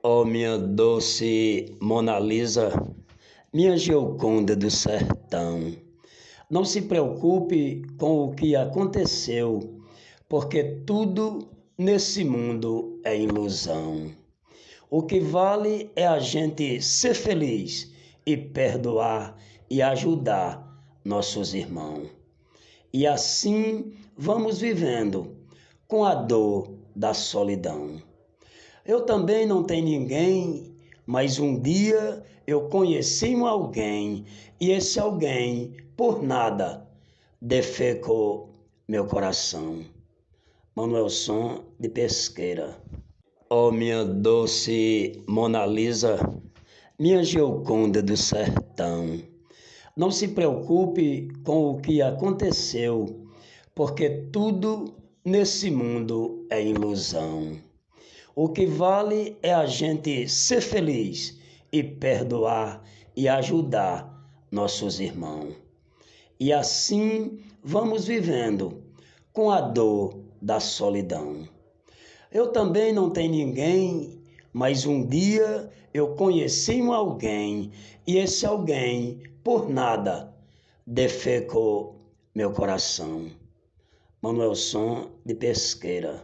Ó minha doce Mona Lisa, minha Gioconda do sertão, não se preocupe com o que aconteceu, porque tudo nesse mundo é ilusão. O que vale é a gente ser feliz e perdoar e ajudar nossos irmãos. E assim vamos vivendo com a dor da solidão. Eu também não tenho ninguém, mas um dia eu conheci alguém e esse alguém, por nada, defecou meu coração. Manuelson de Pesqueira. Ó minha doce Mona Lisa, minha Gioconda do sertão, não se preocupe com o que aconteceu, porque tudo nesse mundo é ilusão. O que vale é a gente ser feliz e perdoar e ajudar nossos irmãos. E assim vamos vivendo com a dor da solidão. Eu também não tenho ninguém, mas um dia eu conheci alguém e esse alguém, por nada, defecou meu coração. Manuelson de Pesqueira.